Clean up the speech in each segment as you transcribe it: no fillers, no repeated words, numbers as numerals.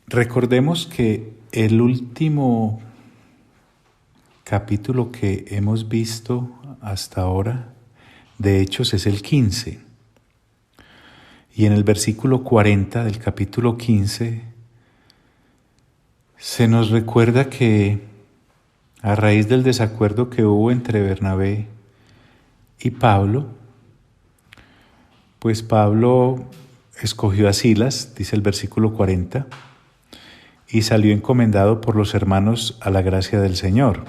Recordemos que el último capítulo que hemos visto hasta ahora de Hechos es el 15. Y en el versículo 40 del capítulo 15 se nos recuerda que a raíz del desacuerdo que hubo entre Bernabé y Pablo, pues Pablo escogió a Silas, dice el versículo 40, y salió encomendado por los hermanos a la gracia del Señor.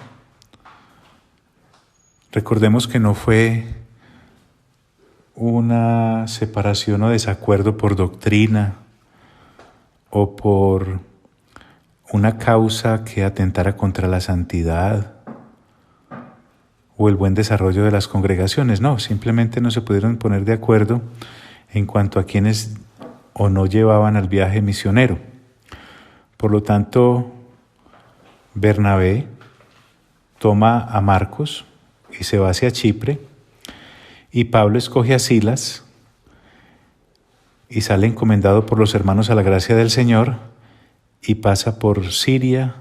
Recordemos que no fue una separación o desacuerdo por doctrina o por una causa que atentara contra la santidad o el buen desarrollo de las congregaciones. No, simplemente no se pudieron poner de acuerdo en cuanto a quienes o no llevaban al viaje misionero. Por lo tanto, Bernabé toma a Marcos y se va hacia Chipre, y Pablo escoge a Silas y sale encomendado por los hermanos a la gracia del Señor y pasa por Siria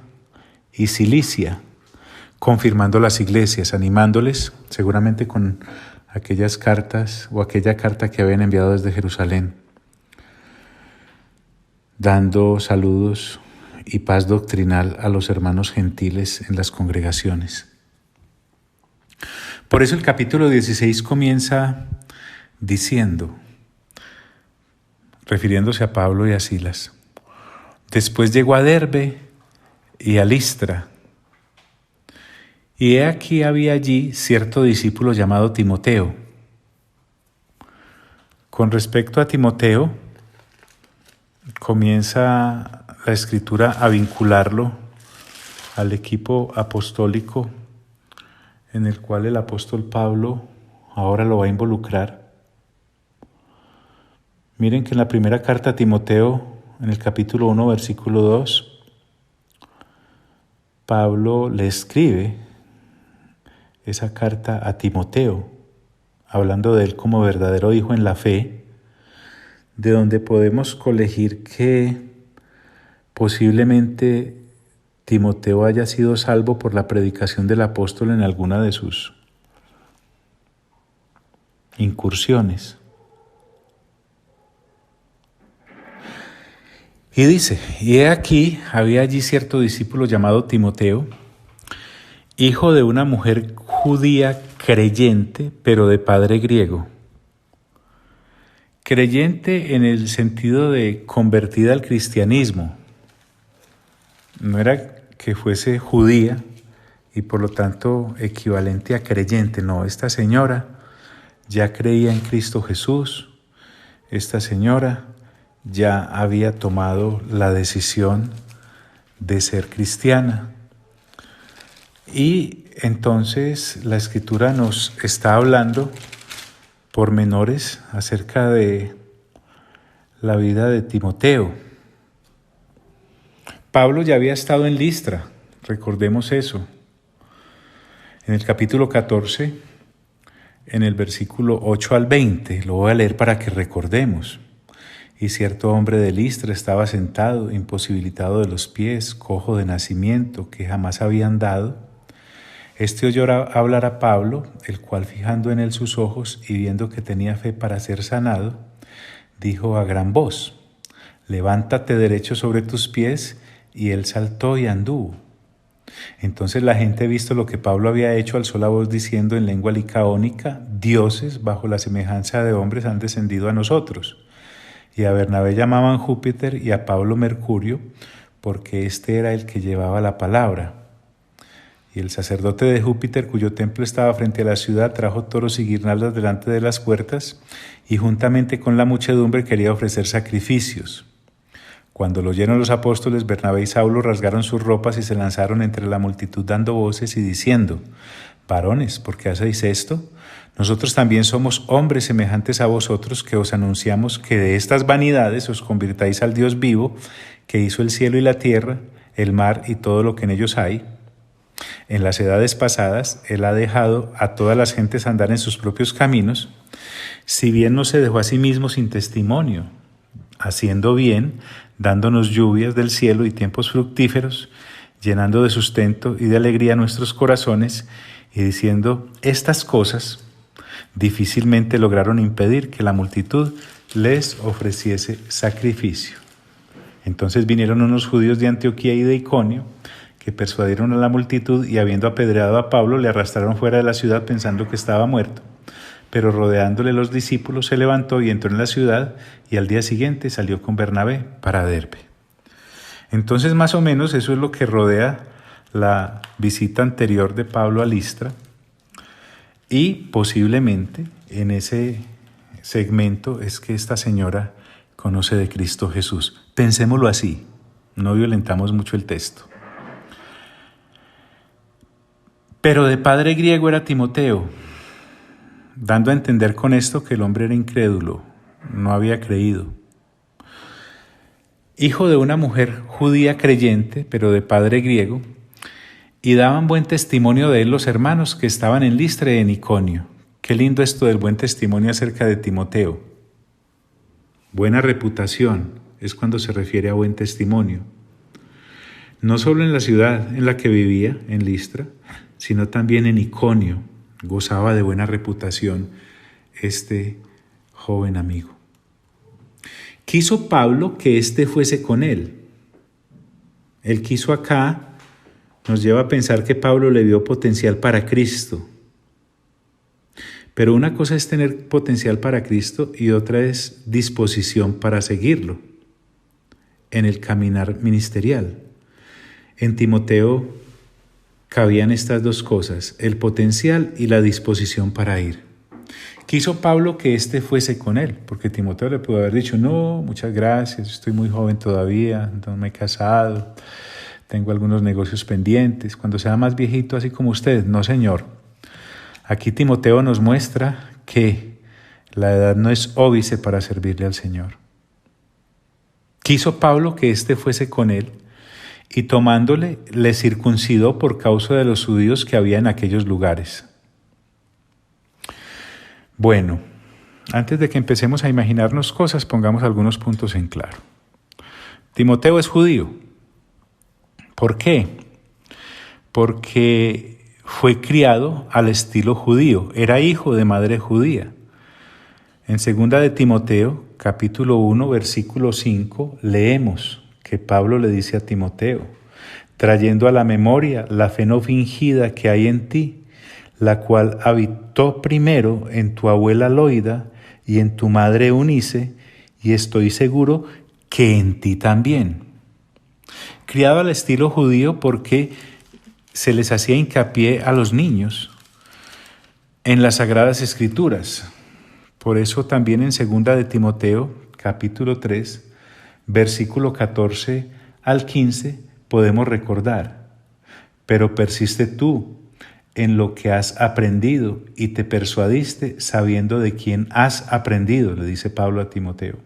y Cilicia, confirmando las iglesias, animándoles, seguramente con aquellas cartas o aquella carta que habían enviado desde Jerusalén, dando saludos y paz doctrinal a los hermanos gentiles en las congregaciones. Por eso el capítulo 16 comienza diciendo, refiriéndose a Pablo y a Silas: después llegó a Derbe y a Listra, y he aquí había allí cierto discípulo llamado Timoteo. Con respecto a Timoteo, comienza la Escritura a vincularlo al equipo apostólico en el cual el apóstol Pablo ahora lo va a involucrar. Miren que en la primera carta a Timoteo, en el capítulo 1, versículo 2, Pablo le escribe esa carta a Timoteo, hablando de él como verdadero hijo en la fe, de donde podemos colegir que posiblemente Timoteo haya sido salvo por la predicación del apóstol en alguna de sus incursiones. Y dice, y he aquí, había allí cierto discípulo llamado Timoteo, hijo de una mujer judía creyente, pero de padre griego. Creyente en el sentido de convertida al cristianismo. No era que fuese judía y por lo tanto equivalente a creyente. No, esta señora ya creía en Cristo Jesús. Esta señora ya había tomado la decisión de ser cristiana. Y entonces la Escritura nos está hablando pormenores acerca de la vida de Timoteo. Pablo ya había estado en Listra, recordemos eso. En el capítulo 14, en el versículo 8 al 20, lo voy a leer para que recordemos. Y cierto hombre de Listra estaba sentado, imposibilitado de los pies, cojo de nacimiento, que jamás había andado. Este oyó hablar a Pablo, el cual, fijando en él sus ojos y viendo que tenía fe para ser sanado, dijo a gran voz: levántate derecho sobre tus pies. Y él saltó y anduvo. Entonces la gente, visto lo que Pablo había hecho, alzó la voz diciendo en lengua licaónica: dioses bajo la semejanza de hombres han descendido a nosotros. Y a Bernabé llamaban Júpiter y a Pablo Mercurio, porque este era el que llevaba la palabra. Y el sacerdote de Júpiter, cuyo templo estaba frente a la ciudad, trajo toros y guirnaldas delante de las puertas, y juntamente con la muchedumbre quería ofrecer sacrificios. Cuando lo oyeron los apóstoles, Bernabé y Saulo rasgaron sus ropas y se lanzaron entre la multitud dando voces y diciendo: varones, ¿por qué hacéis esto? Nosotros también somos hombres semejantes a vosotros, que os anunciamos que de estas vanidades os convirtáis al Dios vivo, que hizo el cielo y la tierra, el mar y todo lo que en ellos hay. En las edades pasadas, Él ha dejado a todas las gentes andar en sus propios caminos, si bien no se dejó a sí mismo sin testimonio, haciendo bien, dándonos lluvias del cielo y tiempos fructíferos, llenando de sustento y de alegría nuestros corazones y diciendo estas cosas, difícilmente lograron impedir que la multitud les ofreciese sacrificio. Entonces vinieron unos judíos de Antioquía y de Iconio, que persuadieron a la multitud y habiendo apedreado a Pablo, le arrastraron fuera de la ciudad pensando que estaba muerto. Pero rodeándole los discípulos, se levantó y entró en la ciudad, y al día siguiente salió con Bernabé para Derbe. Entonces, más o menos, eso es lo que rodea la visita anterior de Pablo a Listra, y posiblemente en ese segmento es que esta señora conoce de Cristo Jesús. Pensémoslo así, no violentamos mucho el texto. Pero de padre griego era Timoteo, dando a entender con esto que el hombre era incrédulo, no había creído. Hijo de una mujer judía creyente, pero de padre griego, y daban buen testimonio de él los hermanos que estaban en Listra y en Iconio. Qué lindo esto del buen testimonio acerca de Timoteo. Buena reputación es cuando se refiere a buen testimonio. No solo en la ciudad en la que vivía, en Listra, sino también en Iconio. Gozaba de buena reputación este joven amigo. Quiso Pablo que éste fuese con él. Él quiso acá, nos lleva a pensar que Pablo le vio potencial para Cristo. Pero una cosa es tener potencial para Cristo y otra es disposición para seguirlo en el caminar ministerial. En Timoteo cabían estas dos cosas, el potencial y la disposición para ir. Quiso Pablo que éste fuese con él, porque Timoteo le pudo haber dicho, no, muchas gracias, estoy muy joven todavía, no me he casado, tengo algunos negocios pendientes, cuando sea más viejito así como usted. No, Señor. Aquí Timoteo nos muestra que la edad no es óbice para servirle al Señor. Quiso Pablo que éste fuese con él, y tomándole, le circuncidó por causa de los judíos que había en aquellos lugares. Bueno, antes de que empecemos a imaginarnos cosas, pongamos algunos puntos en claro. Timoteo es judío. ¿Por qué? Porque fue criado al estilo judío, era hijo de madre judía. En 2 de Timoteo, capítulo 1, versículo 5, leemos que Pablo le dice a Timoteo, trayendo a la memoria la fe no fingida que hay en ti, la cual habitó primero en tu abuela Loida y en tu madre Eunice, y estoy seguro que en ti también. Criado al estilo judío porque se les hacía hincapié a los niños en las Sagradas Escrituras. Por eso también en 2 de Timoteo, capítulo 3, versículo 14 al 15, podemos recordar, pero persiste tú en lo que has aprendido y te persuadiste sabiendo de quién has aprendido, le dice Pablo a Timoteo,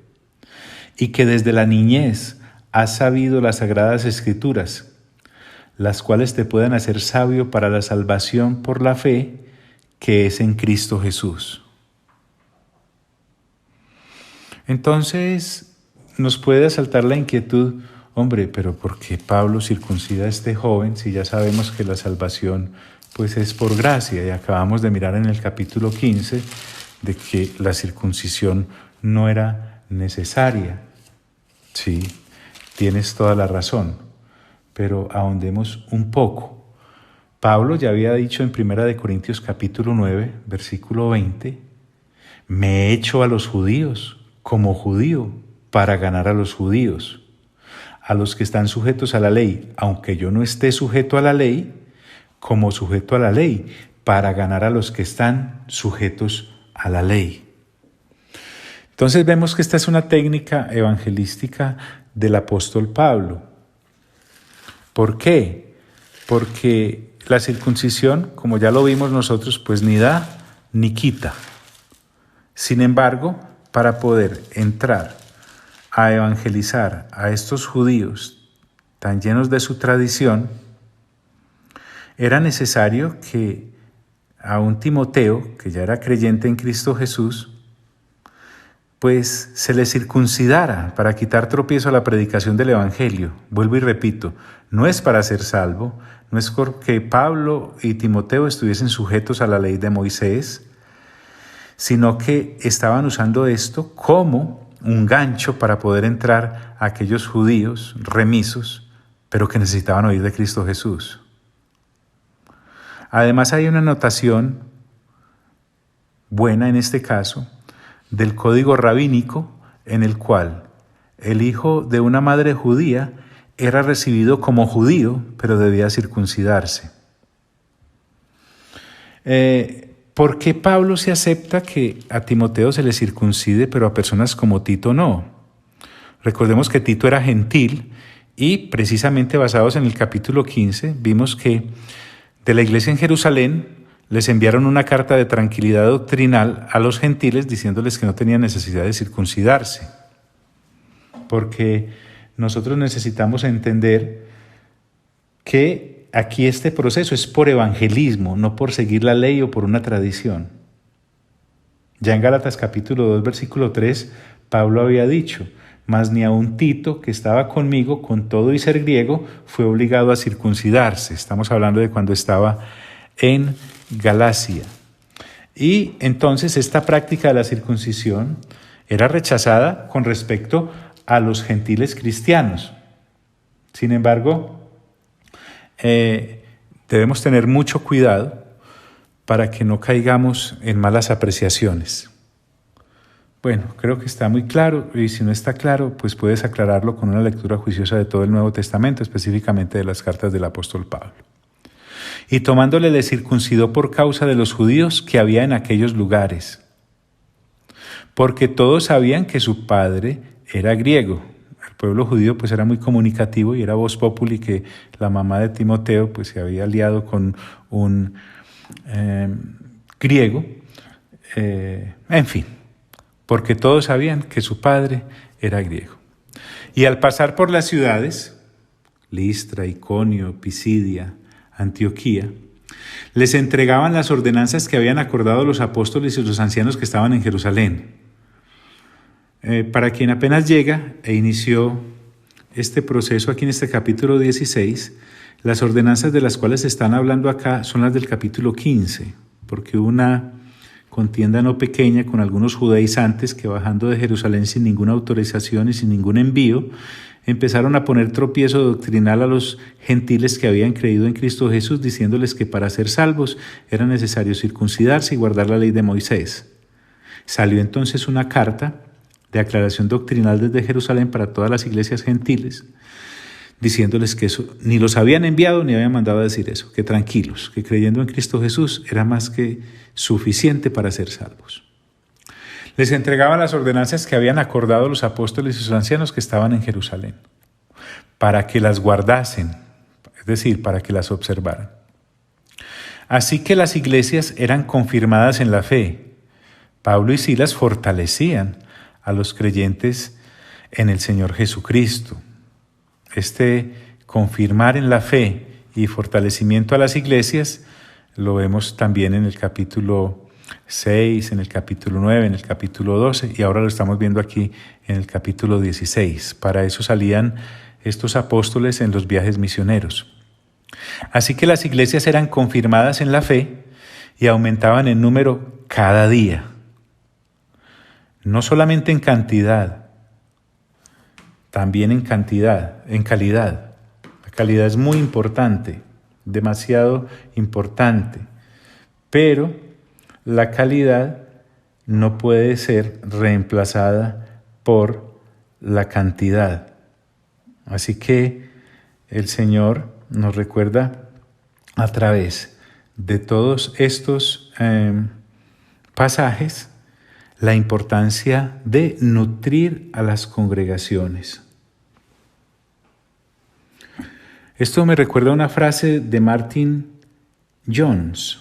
y que desde la niñez has sabido las Sagradas Escrituras, las cuales te pueden hacer sabio para la salvación por la fe que es en Cristo Jesús. Entonces nos puede asaltar la inquietud, hombre, pero ¿por qué Pablo circuncida a este joven si ya sabemos que la salvación pues es por gracia? Y acabamos de mirar en el capítulo 15 de que la circuncisión no era necesaria. Sí, tienes toda la razón, pero ahondemos un poco. Pablo ya había dicho en 1 Corintios capítulo 9, versículo 20, me he hecho a los judíos como judío para ganar a los judíos, a los que están sujetos a la ley, aunque yo no esté sujeto a la ley, como sujeto a la ley, para ganar a los que están sujetos a la ley. Entonces vemos que esta es una técnica evangelística del apóstol Pablo. ¿Por qué? Porque la circuncisión, como ya lo vimos nosotros, pues ni da ni quita. Sin embargo, para poder entrar a evangelizar a estos judíos tan llenos de su tradición, era necesario que a un Timoteo, que ya era creyente en Cristo Jesús, pues se les circuncidara para quitar tropiezo a la predicación del Evangelio. Vuelvo y repito, no es para ser salvo, no es porque Pablo y Timoteo estuviesen sujetos a la ley de Moisés, sino que estaban usando esto como un gancho para poder entrar a aquellos judíos remisos, pero que necesitaban oír de Cristo Jesús. Además hay una anotación buena en este caso del código rabínico en el cual el hijo de una madre judía era recibido como judío, pero debía circuncidarse. ¿Por qué Pablo se acepta que a Timoteo se le circuncide, pero a personas como Tito no? Recordemos que Tito era gentil y precisamente basados en el capítulo 15 vimos que de la iglesia en Jerusalén les enviaron una carta de tranquilidad doctrinal a los gentiles diciéndoles que no tenían necesidad de circuncidarse, porque nosotros necesitamos entender que aquí este proceso es por evangelismo, no por seguir la ley o por una tradición. Ya en Gálatas capítulo 2, versículo 3, Pablo había dicho: mas ni aun Tito, que estaba conmigo, con todo y ser griego, fue obligado a circuncidarse. Estamos hablando de cuando estaba en Galacia. Y entonces esta práctica de la circuncisión era rechazada con respecto a los gentiles cristianos. Sin embargo, debemos tener mucho cuidado para que no caigamos en malas apreciaciones. Bueno, creo que está muy claro, y si no está claro, pues puedes aclararlo con una lectura juiciosa de todo el Nuevo Testamento, específicamente de las cartas del apóstol Pablo. Y tomándole le circuncidó por causa de los judíos que había en aquellos lugares, porque todos sabían que su padre era griego. El pueblo judío pues era muy comunicativo y era voz populi que la mamá de Timoteo pues se había aliado con un griego, en fin, porque todos sabían que su padre era griego. Y al pasar por las ciudades, Listra, Iconio, Pisidia, Antioquía, les entregaban las ordenanzas que habían acordado los apóstoles y los ancianos que estaban en Jerusalén. Para quien apenas llega e inició este proceso aquí en este capítulo 16, las ordenanzas de las cuales se están hablando acá son las del capítulo 15, porque hubo una contienda no pequeña con algunos judaizantes que, bajando de Jerusalén sin ninguna autorización y sin ningún envío, empezaron a poner tropiezo doctrinal a los gentiles que habían creído en Cristo Jesús, diciéndoles que para ser salvos era necesario circuncidarse y guardar la ley de Moisés. Salió entonces una carta de aclaración doctrinal desde Jerusalén para todas las iglesias gentiles, diciéndoles que eso ni los habían enviado ni habían mandado a decir eso, que tranquilos, que creyendo en Cristo Jesús era más que suficiente para ser salvos. Les entregaban las ordenanzas que habían acordado los apóstoles y sus ancianos que estaban en Jerusalén, para que las guardasen, es decir, para que las observaran. Así que las iglesias eran confirmadas en la fe. Pablo y Silas fortalecían a los creyentes en el Señor Jesucristo. Este confirmar en la fe y fortalecimiento a las iglesias lo vemos también en el capítulo 6, en el capítulo 9, en el capítulo 12 y ahora lo estamos viendo aquí en el capítulo 16. Para eso salían estos apóstoles en los viajes misioneros. Así que las iglesias eran confirmadas en la fe y aumentaban en número cada día. No solamente en cantidad, también en cantidad, en calidad. La calidad es muy importante, demasiado importante, pero la calidad no puede ser reemplazada por la cantidad. Así que el Señor nos recuerda a través de todos estos pasajes la importancia de nutrir a las congregaciones. Esto me recuerda a una frase de Martin Jones,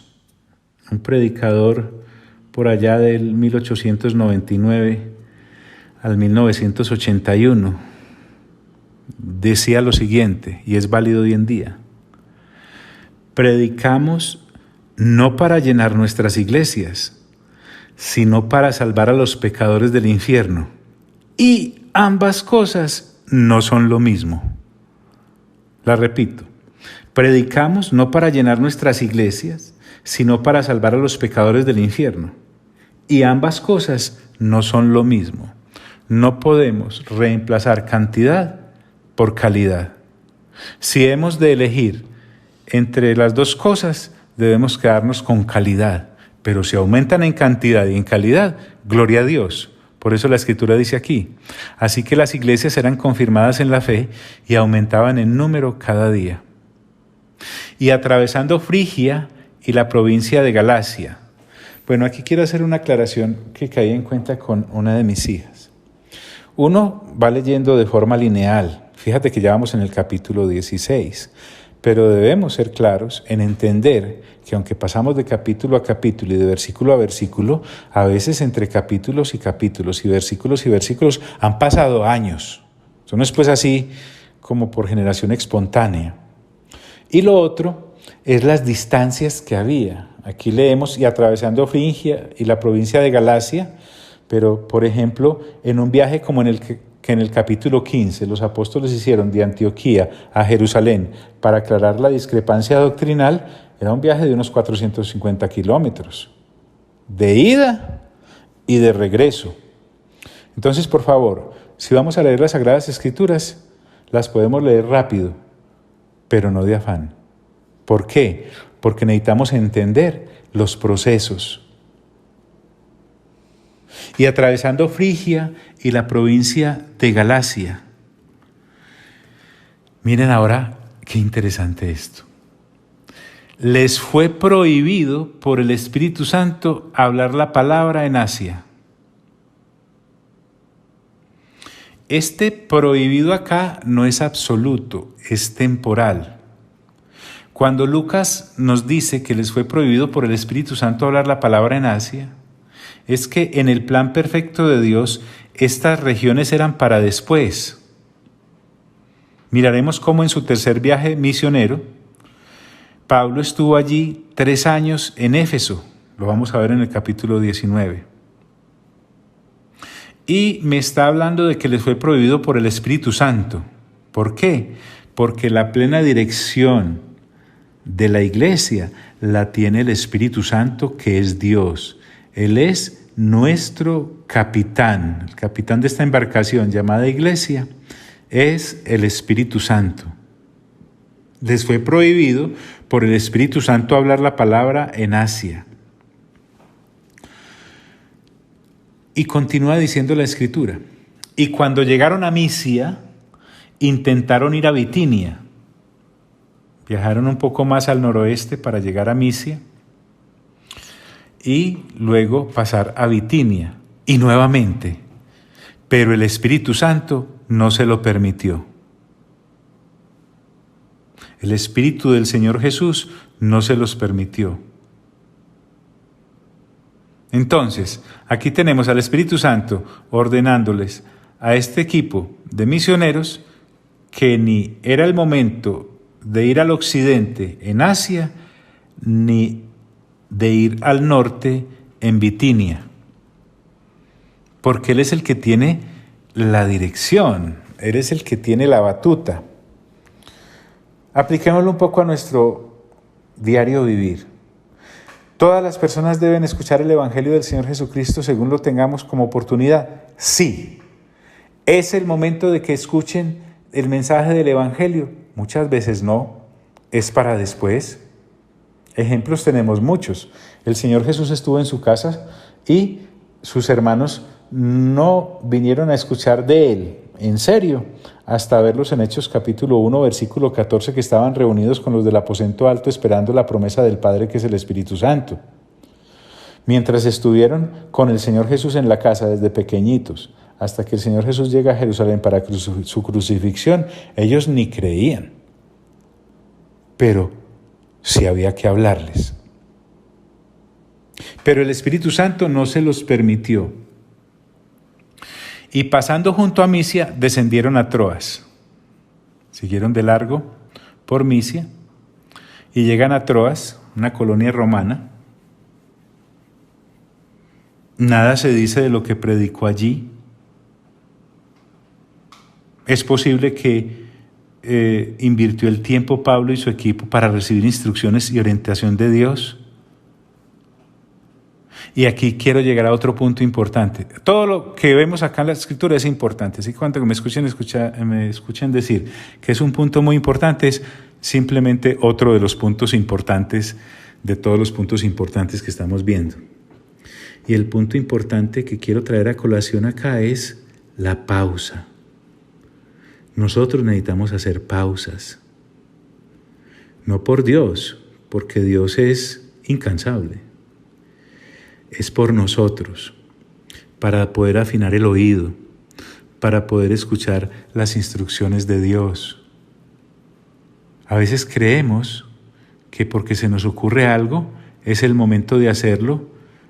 un predicador por allá del 1899 al 1981. Decía lo siguiente, y es válido hoy en día: predicamos no para llenar nuestras iglesias, sino para salvar a los pecadores del infierno. Y ambas cosas no son lo mismo. La repito, predicamos no para llenar nuestras iglesias, sino para salvar a los pecadores del infierno. Y ambas cosas no son lo mismo. No podemos reemplazar cantidad por calidad. Si hemos de elegir entre las dos cosas, debemos quedarnos con calidad. Pero si aumentan en cantidad y en calidad, gloria a Dios. Por eso la Escritura dice aquí: así que las iglesias eran confirmadas en la fe y aumentaban en número cada día. Y atravesando Frigia y la provincia de Galacia. Bueno, aquí quiero hacer una aclaración que caí en cuenta con una de mis hijas. Uno va leyendo de forma lineal. Fíjate que ya vamos en el capítulo 16. Pero debemos ser claros en entender que aunque pasamos de capítulo a capítulo y de versículo a versículo, a veces entre capítulos y capítulos y versículos han pasado años. Eso no es pues así como por generación espontánea. Y lo otro es las distancias que había. Aquí leemos y atravesando Frigia y la provincia de Galacia, pero por ejemplo en un viaje como en el que en el capítulo 15 los apóstoles hicieron de Antioquía a Jerusalén para aclarar la discrepancia doctrinal, era un viaje de unos 450 kilómetros, de ida y de regreso. Entonces, por favor, si vamos a leer las Sagradas Escrituras, las podemos leer rápido, pero no de afán. ¿Por qué? Porque necesitamos entender los procesos. Y atravesando Frigia y la provincia de Galacia. Miren ahora qué interesante esto. Les fue prohibido por el Espíritu Santo hablar la palabra en Asia. Este prohibido acá no es absoluto, es temporal. Cuando Lucas nos dice que les fue prohibido por el Espíritu Santo hablar la palabra en Asia, es que en el plan perfecto de Dios, estas regiones eran para después. Miraremos cómo en su tercer viaje misionero, Pablo estuvo allí 3 años en Éfeso. Lo vamos a ver en el capítulo 19. Y me está hablando de que les fue prohibido por el Espíritu Santo. ¿Por qué? Porque la plena dirección de la iglesia la tiene el Espíritu Santo, que es Dios. Él es nuestro capitán. El capitán de esta embarcación llamada iglesia es el Espíritu Santo. Les fue prohibido por el Espíritu Santo hablar la palabra en Asia. Y continúa diciendo la Escritura: y cuando llegaron a Misia, intentaron ir a Bitinia. Viajaron un poco más al noroeste para llegar a Misia y luego pasar a Bitinia, y nuevamente, pero el Espíritu Santo no se lo permitió. El Espíritu del Señor Jesús no se los permitió. Entonces, aquí tenemos al Espíritu Santo ordenándoles a este equipo de misioneros que ni era el momento de ir al occidente en Asia, ni de ir al norte en Bitinia, porque Él es el que tiene la dirección, Él es el que tiene la batuta. Apliquémoslo un poco a nuestro diario vivir. ¿Todas las personas deben escuchar el Evangelio del Señor Jesucristo según lo tengamos como oportunidad? Sí. ¿Es el momento de que escuchen el mensaje del Evangelio? Muchas veces no, es para después. Ejemplos tenemos muchos. El Señor Jesús estuvo en su casa y sus hermanos no vinieron a escuchar de Él, en serio, hasta verlos en Hechos capítulo 1, versículo 14, que estaban reunidos con los del aposento alto esperando la promesa del Padre, que es el Espíritu Santo. Mientras estuvieron con el Señor Jesús en la casa desde pequeñitos, hasta que el Señor Jesús llega a Jerusalén para su crucifixión, ellos ni creían. Pero sí había que hablarles. Pero el Espíritu Santo no se los permitió. Y pasando junto a Misia, descendieron a Troas. Siguieron de largo por Misia y llegan a Troas, una colonia romana. Nada se dice de lo que predicó allí. Es posible que invirtió el tiempo Pablo y su equipo para recibir instrucciones y orientación de Dios. Y aquí quiero llegar a otro punto importante. Todo lo que vemos acá en la Escritura es importante. Así que cuando me escuchen decir que es un punto muy importante, es simplemente otro de los puntos importantes, de todos los puntos importantes que estamos viendo. Y el punto importante que quiero traer a colación acá es la pausa. Nosotros necesitamos hacer pausas. No por Dios, porque Dios es incansable. Es por nosotros, para poder afinar el oído, para poder escuchar las instrucciones de Dios. A veces creemos que porque se nos ocurre algo, es el momento de hacerlo,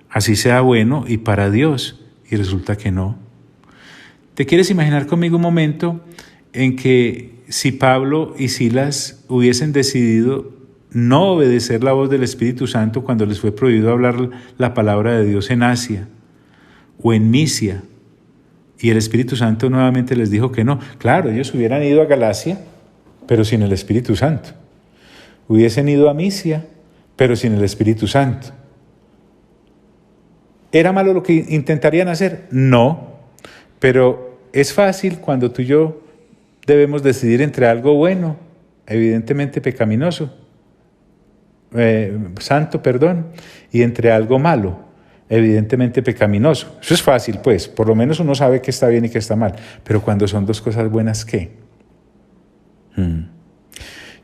así sea bueno y para Dios, y resulta que no. ¿Te quieres imaginar conmigo un momento en que si Pablo y Silas hubiesen decidido no obedecer la voz del Espíritu Santo cuando les fue prohibido hablar la palabra de Dios en Asia o en Misia, y el Espíritu Santo nuevamente les dijo que no? Claro, ellos hubieran ido a Galacia, pero sin el Espíritu Santo. Hubiesen ido a Misia, pero sin el Espíritu Santo. ¿Era malo lo que intentarían hacer? No, pero es fácil cuando tú y yo debemos decidir entre algo bueno, evidentemente pecaminoso, santo, y entre algo malo, evidentemente pecaminoso. Eso es fácil, pues, por lo menos uno sabe qué está bien y qué está mal, pero cuando son dos cosas buenas, ¿qué?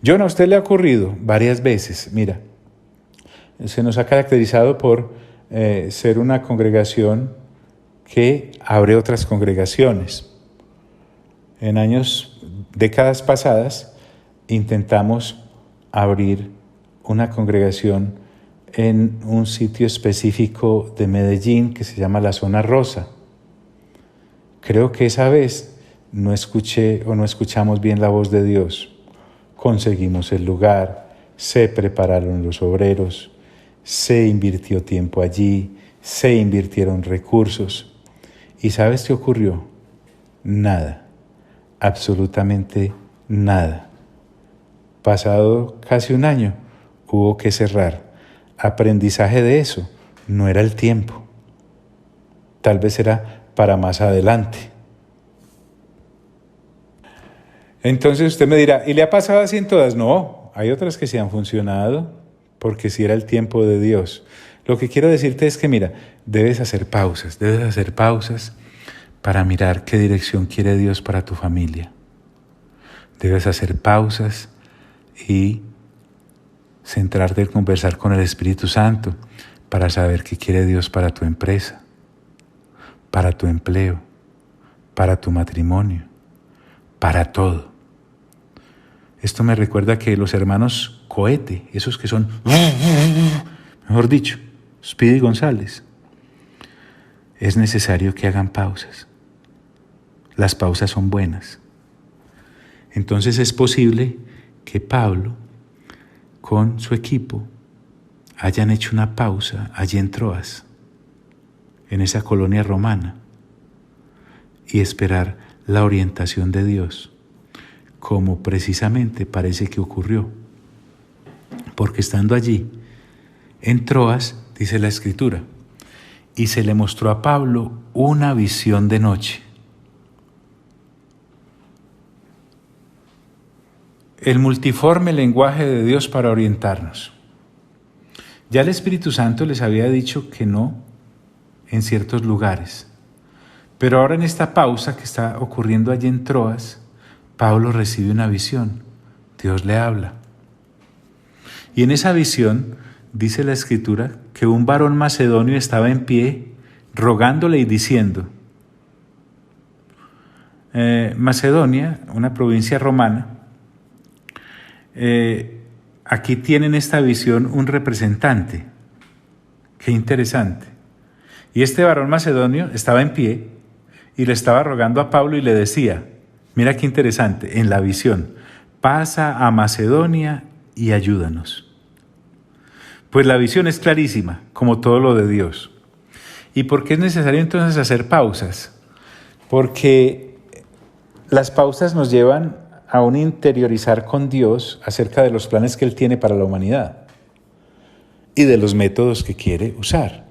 John, ¿a usted le ha ocurrido varias veces? Mira, se nos ha caracterizado por ser una congregación que abre otras congregaciones. En décadas pasadas, intentamos abrir una congregación en un sitio específico de Medellín que se llama la Zona Rosa. Creo que esa vez no escuchamos bien la voz de Dios. Conseguimos el lugar, se prepararon los obreros, se invirtió tiempo allí, se invirtieron recursos. ¿Y sabes qué ocurrió? Nada, absolutamente nada. Pasado casi un año, hubo que cerrar. Aprendizaje de eso, no era el tiempo. Tal vez era para más adelante. Entonces usted me dirá, ¿y le ha pasado así en todas? No, hay otras que sí han funcionado, porque sí era el tiempo de Dios. Lo que quiero decirte es que, mira, debes hacer pausas para mirar qué dirección quiere Dios para tu familia. Debes hacer pausas y centrarte en conversar con el Espíritu Santo para saber qué quiere Dios para tu empresa, para tu empleo, para tu matrimonio, para todo. Esto me recuerda que los hermanos Cohete, esos que son, mejor dicho, Speedy González, es necesario que hagan pausas. Las pausas son buenas. Entonces es posible que Pablo, con su equipo, hayan hecho una pausa allí en Troas, en esa colonia romana, y esperar la orientación de Dios, como precisamente parece que ocurrió. Porque estando allí, en Troas, dice la Escritura, y se le mostró a Pablo una visión de noche. El multiforme lenguaje de Dios para orientarnos. Ya el Espíritu Santo les había dicho que no en ciertos lugares, pero ahora en esta pausa que está ocurriendo allí en Troas, Pablo recibe una visión, Dios le habla. Y en esa visión dice la Escritura que un varón macedonio estaba en pie rogándole y diciendo, Macedonia, una provincia romana, aquí tienen esta visión un representante. Qué interesante. Y este varón macedonio estaba en pie y le estaba rogando a Pablo y le decía, mira qué interesante, en la visión, pasa a Macedonia y ayúdanos. Pues la visión es clarísima, como todo lo de Dios. ¿Y por qué es necesario entonces hacer pausas? Porque las pausas nos llevan a un interiorizar con Dios acerca de los planes que Él tiene para la humanidad y de los métodos que quiere usar.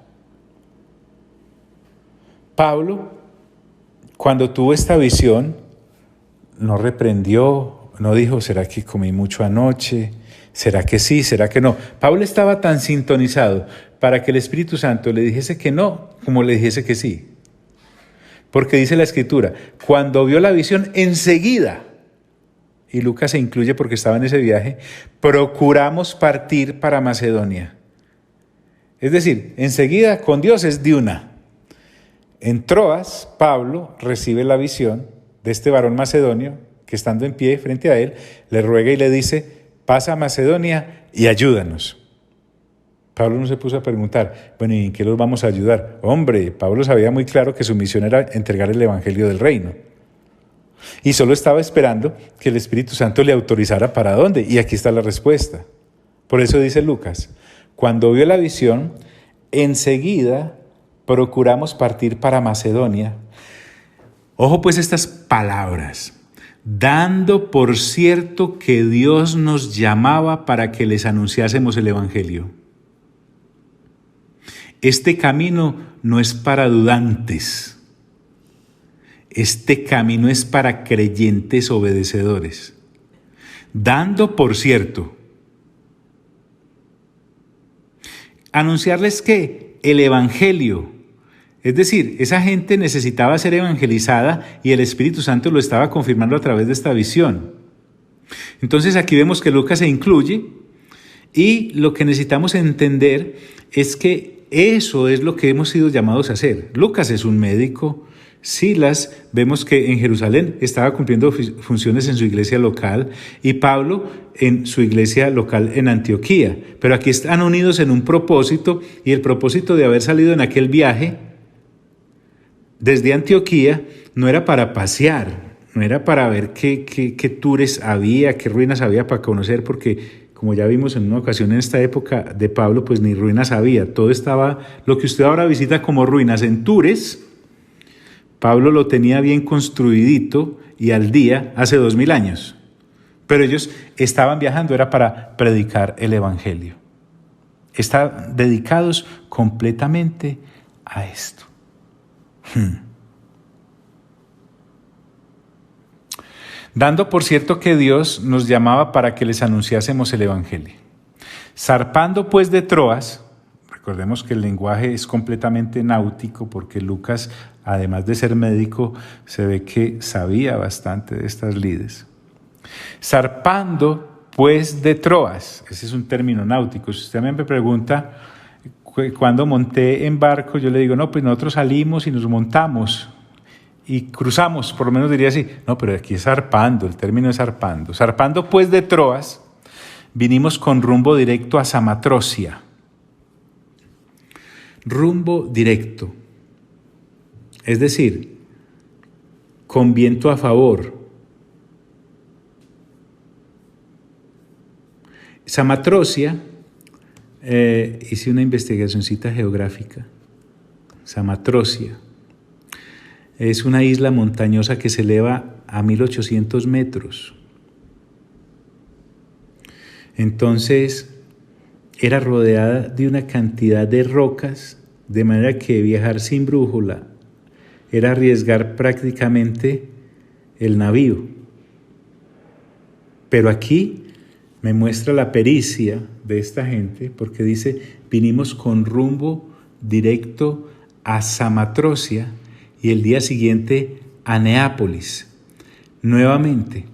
Pablo, cuando tuvo esta visión, no reprendió, no dijo, ¿será que comí mucho anoche? ¿Será que sí? ¿Será que no? Pablo estaba tan sintonizado para que el Espíritu Santo le dijese que no, como le dijese que sí. Porque dice la Escritura, cuando vio la visión, enseguida, y Lucas se incluye porque estaba en ese viaje, procuramos partir para Macedonia. Es decir, enseguida con Dios es de una. En Troas, Pablo recibe la visión de este varón macedonio que estando en pie frente a él, le ruega y le dice, pasa a Macedonia y ayúdanos. Pablo no se puso a preguntar, bueno, ¿y en qué los vamos a ayudar? Hombre, Pablo sabía muy claro que su misión era entregar el evangelio del reino. Y solo estaba esperando que el Espíritu Santo le autorizara para dónde. Y aquí está la respuesta. Por eso dice Lucas, cuando vio la visión, enseguida procuramos partir para Macedonia. Ojo pues estas palabras, dando por cierto que Dios nos llamaba para que les anunciásemos el evangelio. Este camino no es para dudantes. Este camino es para creyentes obedecedores. Dando por cierto. Anunciarles que el evangelio, es decir, esa gente necesitaba ser evangelizada y el Espíritu Santo lo estaba confirmando a través de esta visión. Entonces aquí vemos que Lucas se incluye y lo que necesitamos entender es que eso es lo que hemos sido llamados a hacer. Lucas es un médico. Silas, vemos que en Jerusalén estaba cumpliendo funciones en su iglesia local y Pablo en su iglesia local en Antioquía. Pero aquí están unidos en un propósito y el propósito de haber salido en aquel viaje desde Antioquía no era para pasear, no era para ver qué tours había, qué ruinas había para conocer, porque como ya vimos en una ocasión en esta época de Pablo, pues ni ruinas había. Todo estaba, lo que usted ahora visita como ruinas en tours, Pablo lo tenía bien construidito y al día hace 2000 años. Pero ellos estaban viajando, era para predicar el evangelio. Están dedicados completamente a esto. Dando por cierto que Dios nos llamaba para que les anunciásemos el evangelio. Zarpando pues de Troas, recordemos que el lenguaje es completamente náutico porque Lucas, además de ser médico, se ve que sabía bastante de estas lides. Zarpando pues de Troas, ese es un término náutico. Si usted me pregunta cuando monté en barco, yo le digo, no, pues nosotros salimos y nos montamos y cruzamos, por lo menos diría así. No, pero aquí es zarpando, el término es zarpando. Zarpando pues de Troas, vinimos con rumbo directo a Samatrocia. Rumbo directo, es decir, con viento a favor. Samatrocia, hice una investigacioncita geográfica. Samatrocia es una isla montañosa que se eleva a 1800 metros. Entonces, era rodeada de una cantidad de rocas, de manera que viajar sin brújula era arriesgar prácticamente el navío. Pero aquí me muestra la pericia de esta gente, porque dice, vinimos con rumbo directo a Samatrocia y el día siguiente a Neápolis. Nuevamente,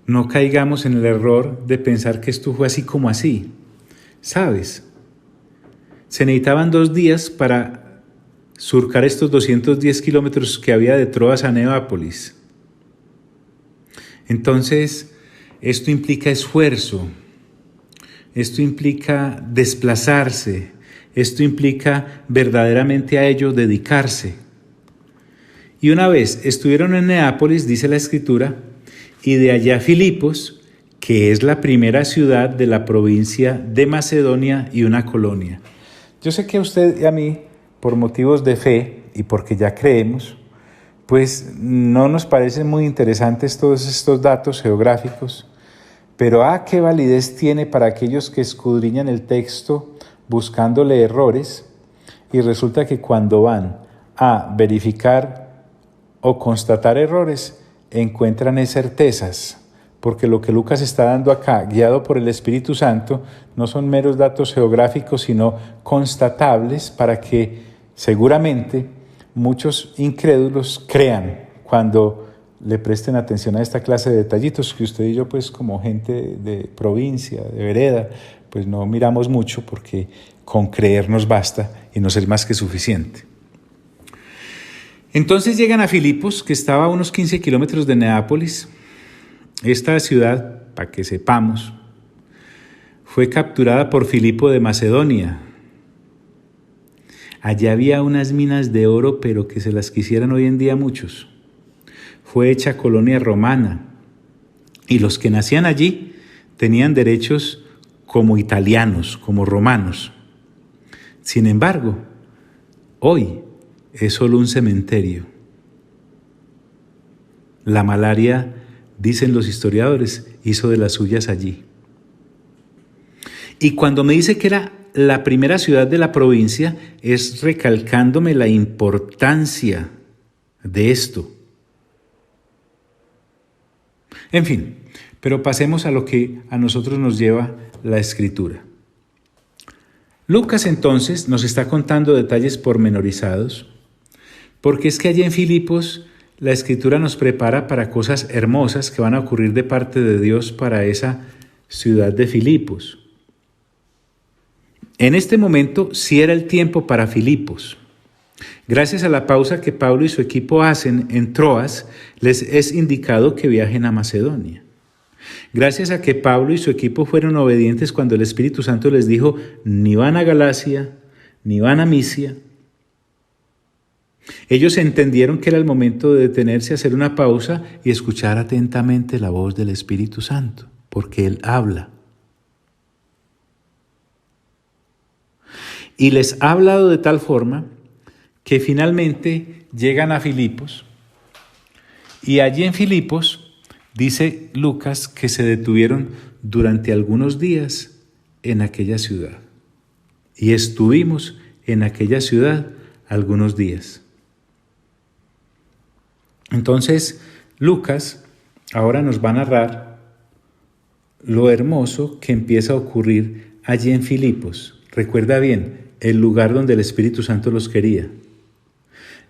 no caigamos en el error de pensar que esto fue así como así. ¿Sabes? Se necesitaban 2 días para surcar estos 210 kilómetros que había de Troas a Neápolis. Entonces, esto implica esfuerzo, esto implica desplazarse, esto implica verdaderamente a ello dedicarse. Y una vez estuvieron en Neápolis, dice la Escritura, y de allá Filipos, que es la primera ciudad de la provincia de Macedonia y una colonia. Yo sé que a usted y a mí, por motivos de fe y porque ya creemos, pues no nos parecen muy interesantes todos estos datos geográficos, pero qué validez tiene para aquellos que escudriñan el texto buscándole errores y resulta que cuando van a verificar o constatar errores, encuentran certezas, porque lo que Lucas está dando acá, guiado por el Espíritu Santo, no son meros datos geográficos, sino constatables para que seguramente muchos incrédulos crean cuando le presten atención a esta clase de detallitos que usted y yo, pues como gente de provincia, de vereda, pues no miramos mucho porque con creer nos basta y nos es más que suficiente. Entonces llegan a Filipos, que estaba a unos 15 kilómetros de Neápolis. Esta ciudad, para que sepamos, fue capturada por Filipo de Macedonia. Allá había unas minas de oro, pero que se las quisieran hoy en día muchos. Fue hecha colonia romana y los que nacían allí tenían derechos como italianos, como romanos. Sin embargo, hoy es solo un cementerio. La malaria, dicen los historiadores, hizo de las suyas allí. Y cuando me dice que era la primera ciudad de la provincia, es recalcándome la importancia de esto. En fin, pero pasemos a lo que a nosotros nos lleva la Escritura. Lucas entonces nos está contando detalles pormenorizados, porque es que allí en Filipos la Escritura nos prepara para cosas hermosas que van a ocurrir de parte de Dios para esa ciudad de Filipos. En este momento sí era el tiempo para Filipos. Gracias a la pausa que Pablo y su equipo hacen en Troas, les es indicado que viajen a Macedonia. Gracias a que Pablo y su equipo fueron obedientes cuando el Espíritu Santo les dijo, ni van a Galacia, ni van a Misia. Ellos entendieron que era el momento de detenerse, hacer una pausa y escuchar atentamente la voz del Espíritu Santo, porque Él habla. Y les ha hablado de tal forma que finalmente llegan a Filipos y allí en Filipos dice Lucas que se detuvieron durante algunos días en aquella ciudad y estuvimos en aquella ciudad algunos días. Entonces Lucas ahora nos va a narrar lo hermoso que empieza a ocurrir allí en Filipos. Recuerda bien, el lugar donde el Espíritu Santo los quería.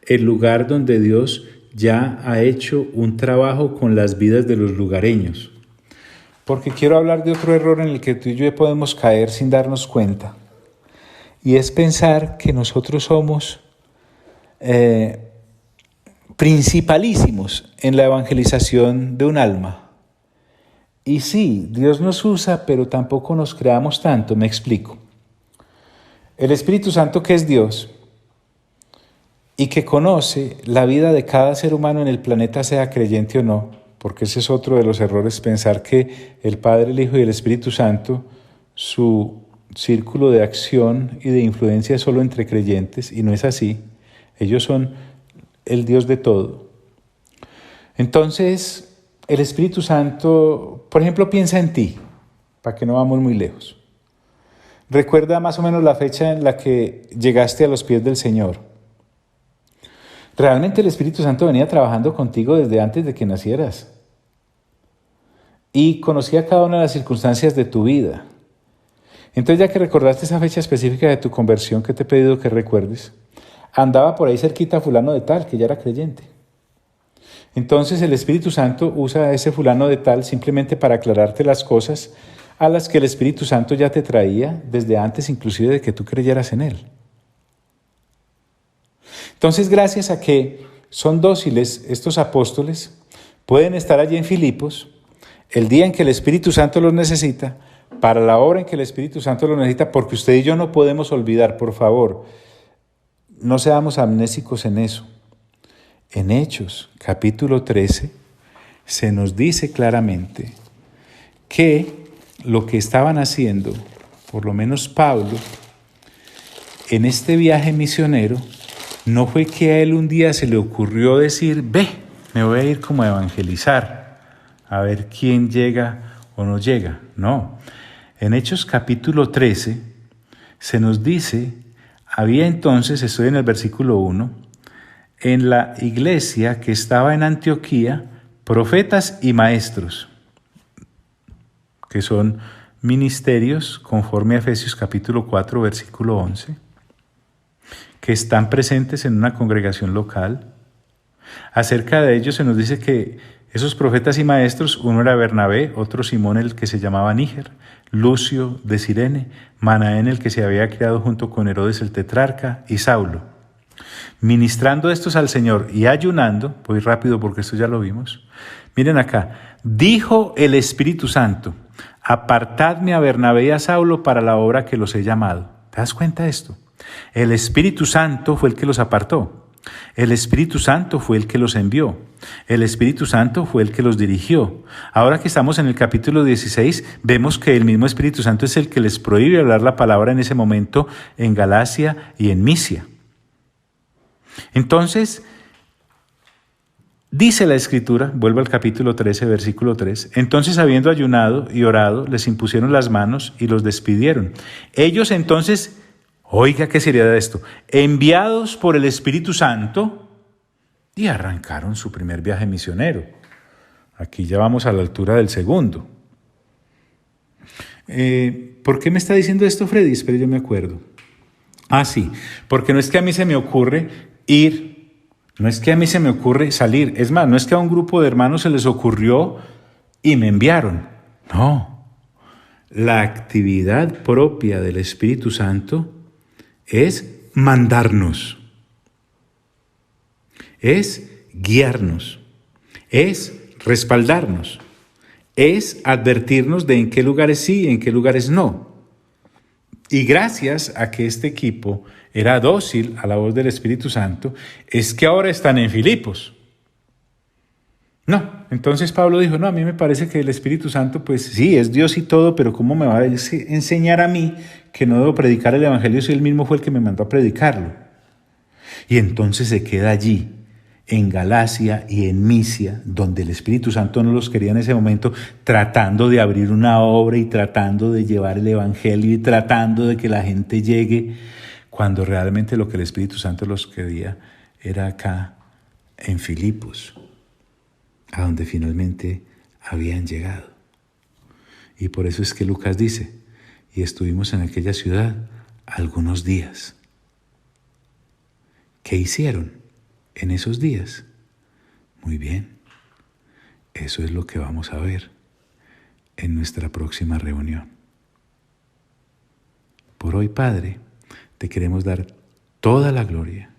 El lugar donde Dios ya ha hecho un trabajo con las vidas de los lugareños. Porque quiero hablar de otro error en el que tú y yo podemos caer sin darnos cuenta. Y es pensar que nosotros somos principalísimos en la evangelización de un alma. Y sí, Dios nos usa, pero tampoco nos creamos tanto, me explico. El Espíritu Santo, que es Dios, y que conoce la vida de cada ser humano en el planeta, sea creyente o no, porque ese es otro de los errores, pensar que el Padre, el Hijo y el Espíritu Santo, su círculo de acción y de influencia es solo entre creyentes, y no es así. Ellos son el Dios de todo. Entonces, el Espíritu Santo, por ejemplo, piensa en ti, para que no vamos muy lejos. Recuerda más o menos la fecha en la que llegaste a los pies del Señor. Realmente el Espíritu Santo venía trabajando contigo desde antes de que nacieras. Y conocía cada una de las circunstancias de tu vida. Entonces, ya que recordaste esa fecha específica de tu conversión que te he pedido que recuerdes, andaba por ahí cerquita fulano de tal, que ya era creyente. Entonces el Espíritu Santo usa a ese fulano de tal simplemente para aclararte las cosas a las que el Espíritu Santo ya te traía desde antes inclusive de que tú creyeras en Él. Entonces, gracias a que son dóciles estos apóstoles, pueden estar allí en Filipos el día en que el Espíritu Santo los necesita, para la hora en que el Espíritu Santo los necesita, porque usted y yo no podemos olvidar, por favor, no seamos amnésicos en eso. En Hechos, capítulo 13, se nos dice claramente que lo que estaban haciendo, por lo menos Pablo, en este viaje misionero, no fue que a él un día se le ocurrió decir, ve, me voy a ir como a evangelizar, a ver quién llega o no llega. No, en Hechos capítulo 13 se nos dice, había entonces, estoy en el versículo 1, en la iglesia que estaba en Antioquía, profetas y maestros, que son ministerios, conforme a Efesios capítulo 4, versículo 11, que están presentes en una congregación local. Acerca de ellos se nos dice que esos profetas y maestros, uno era Bernabé, otro Simón el que se llamaba Níger, Lucio de Cirene, Manaén el que se había criado junto con Herodes el tetrarca y Saulo. Ministrando estos al Señor y ayunando, voy rápido porque esto ya lo vimos, miren acá, dijo el Espíritu Santo, apartadme a Bernabé y a Saulo para la obra que los he llamado. ¿Te das cuenta de esto? El Espíritu Santo fue el que los apartó. El Espíritu Santo fue el que los envió. El Espíritu Santo fue el que los dirigió. Ahora que estamos en el capítulo 16, vemos que el mismo Espíritu Santo es el que les prohíbe hablar la palabra en ese momento en Galacia y en Misia. Entonces, dice la Escritura, vuelvo al capítulo 13, versículo 3, entonces habiendo ayunado y orado, les impusieron las manos y los despidieron. Ellos entonces, oiga qué seriedad esto, enviados por el Espíritu Santo, y arrancaron su primer viaje misionero. Aquí ya vamos a la altura del segundo. ¿Por qué me está diciendo esto, Freddy? Espera, yo me acuerdo. Ah, sí, porque no es que a mí se me ocurre ir, no es que a mí se me ocurre salir, es más, no es que a un grupo de hermanos se les ocurrió y me enviaron, no. La actividad propia del Espíritu Santo es mandarnos, es guiarnos, es respaldarnos, es advertirnos de en qué lugares sí y en qué lugares no. Y gracias a que este equipo era dócil a la voz del Espíritu Santo, es que ahora están en Filipos. No, entonces Pablo dijo, no, a mí me parece que el Espíritu Santo, pues sí, es Dios y todo, pero ¿cómo me va a enseñar a mí que no debo predicar el Evangelio si él mismo fue el que me mandó a predicarlo? Y entonces se queda allí, en Galacia y en Misia, donde el Espíritu Santo no los quería en ese momento, tratando de abrir una obra y tratando de llevar el Evangelio y tratando de que la gente llegue, cuando realmente lo que el Espíritu Santo los quería era acá en Filipos, a donde finalmente habían llegado. Y por eso es que Lucas dice, y estuvimos en aquella ciudad algunos días. ¿Qué hicieron en esos días? Muy bien, eso es lo que vamos a ver en nuestra próxima reunión. Por hoy, Padre, te queremos dar toda la gloria.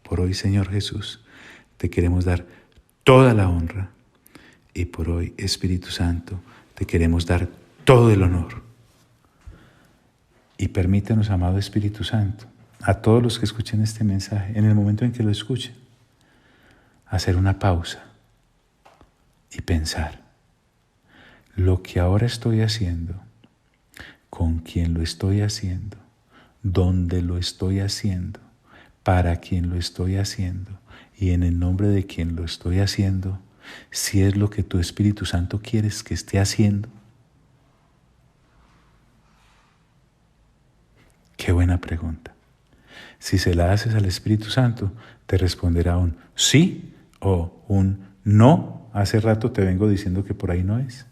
Por hoy, Señor Jesús, te queremos dar toda la honra. Y por hoy, Espíritu Santo, te queremos dar todo el honor. Y permítanos, amado Espíritu Santo, a todos los que escuchen este mensaje, en el momento en que lo escuchen, hacer una pausa y pensar, lo que ahora estoy haciendo, con quién lo estoy haciendo, dónde lo estoy haciendo, para quién lo estoy haciendo y en el nombre de quien lo estoy haciendo, si es lo que tu Espíritu Santo quieres que esté haciendo. Qué buena pregunta. Si se la haces al Espíritu Santo, te responderá un sí o un no. Hace rato te vengo diciendo que por ahí no es.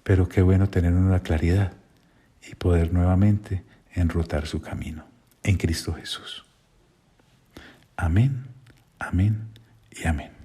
Pero qué bueno tener una claridad y poder nuevamente enrutar su camino en Cristo Jesús. Amén, amén y amén.